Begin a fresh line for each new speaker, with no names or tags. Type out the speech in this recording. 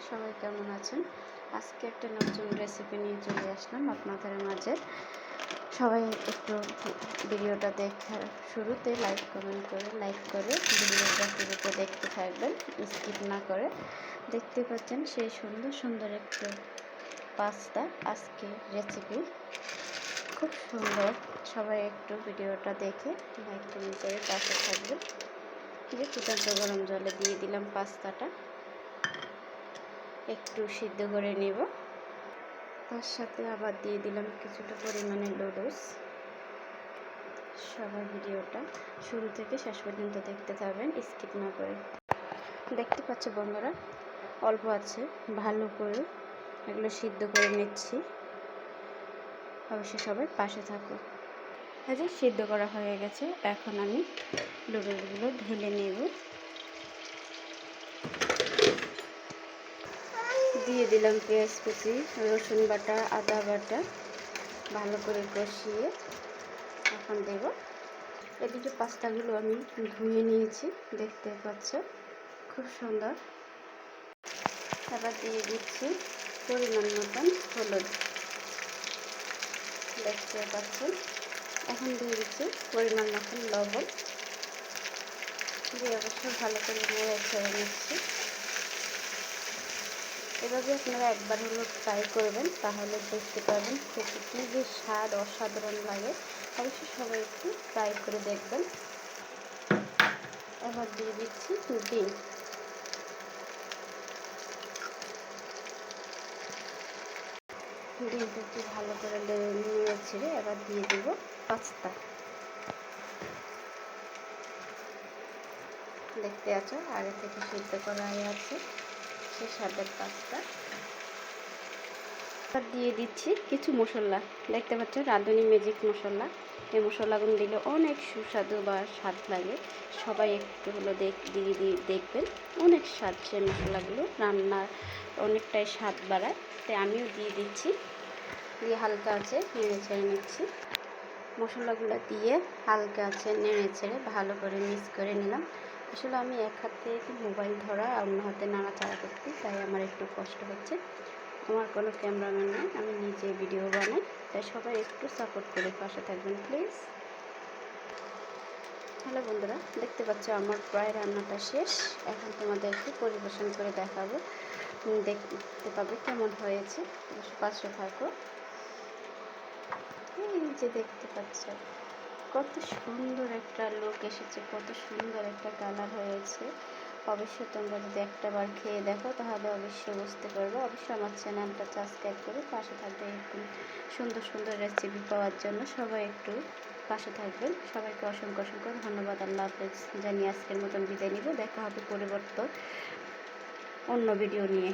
সবাই কেমন আছেন? আজকে একটা নতুন রেসিপি নিয়ে চলে আসলাম আপনাদের মাঝে। সবাই একটু ভিডিওটা দেখার শুরুতে লাইক করে ভিডিওটা শুরুতে দেখতে থাকবেন, স্কিপ না করে। দেখতে পাচ্ছেন সেই সুন্দর একটু পাস্তা আজকে রেসিপি, খুব সুন্দর। সবাই একটু ভিডিওটা দেখে লাইক কমেন্ট করে পাশে থাকবেন। যে ফুটন্ত গরম জলে দিয়ে দিলাম পাস্তাটা, একটু সিদ্ধ করে নেব। তার সাথে আবার দিয়ে দিলাম কিছুটা পরিমাণে নুডলস। সবাই ভিডিওটা শুরু থেকে শেষ পর্যন্ত দেখতে থাকবেন, স্কিপ না করে। দেখতে পাচ্ছ বন্ধুরা, অল্প আছে, ভালো করে এগুলো সিদ্ধ করে নিচ্ছি। অবশ্যই সবাই পাশে থাকো। এই যে সিদ্ধ করা হয়ে গেছে, এখন আমি নুডলসগুলো ঢেলে নেব। দিয়ে দিলাম পেঁয়াজ কুচি, রসুন বাটা, আদা বাটা, ভালো করে কষিয়ে এখন দেব। এদিকে পাস্তাগুলো আমি ধুয়ে নিয়েছি, দেখতে পাচ্ছ খুব সুন্দর। এবার দিয়ে দিচ্ছি পরিমাণ মতন হলুদ, দেখতে পাচ্ছেন। এখন দিয়ে দিচ্ছি পরিমাণ মতন লবণ, দিয়ে অবশ্য ভালো করে নেড়ে ছেড়ে নিচ্ছি। এভাবে আপনারা একবার হলো ট্রাই করবেন, তাহলে দেখতে পাবেন কী যে স্বাদ অসাধারণ লাগে। অবশ্যই সবাই একটু ট্রাই করে দেখবেন। এবার দিয়ে দিচ্ছি ডিম। ডিমটা একটু ভালো করে নেড়ে ছেড়ে এবার দিয়ে দেব পাস্তা। দেখতে আছো আগে থেকে সিদ্ধ করা আছে সে স্বাদের পাস্তা। এবার দিয়ে দিচ্ছি কিছু মশলা, দেখতে পাচ্ছ রাঁধুনি ম্যাজিক মশলা। এই মশলাগুলো দিলে অনেক সুস্বাদু বা স্বাদ লাগে। সবাই একটু হলো দিয়ে দেখবেন, অনেক স্বাদ। সে মশলাগুলো রান্নার অনেকটাই স্বাদ বাড়ায়, তাই আমিও দিয়ে দিচ্ছি। দিয়ে হালকা আছে নেড়ে ছেড়ে নিচ্ছি। মশলাগুলো দিয়ে হালকা আছে নেড়ে ছেড়ে ভালো করে মিক্স করে নিলাম। আসলে আমি এক হাতে মোবাইল ধরা আর অন্য হাতে নাড়াচাড়া করতে, তাই আমার একটু কষ্ট হচ্ছে। আমার কোনো ক্যামেরাম্যান নেই, আমি নিজে ভিডিও বানাই, তাই সবাই একটু সাপোর্ট করে পাশে থাকবেন প্লিজ। হ্যালো বন্ধুরা, দেখতে পাচ্ছ আমার প্রায় রান্নাটা শেষ। এখন তোমাদেরকে পরিবেশন করে দেখাবো, দেখতে পাবে কেমন হয়েছে। পাশে থাকো। এই যে দেখতে পাচ্ছ কত সুন্দর একটা লুক এসেছে, কত সুন্দর একটা কালার হয়েছে। অবশ্যই তোমরা যদি একটাবার খেয়ে দেখো তাহলে অবশ্যই বুঝতে পারবে। অবশ্যই আমার চ্যানেলটা সাবস্ক্রাইব করে পাশে থাকবে এরকম সুন্দর রেসিপি পাওয়ার জন্য। সবাই একটু পাশে থাকবেন। সবাইকে অসংখ্য ধন্যবাদ। আল্লাহ হাফেজ জানিয়ে আজকের মতন বিদায় নিব। দেখা হবে পরিবর্তন অন্য ভিডিও নিয়ে।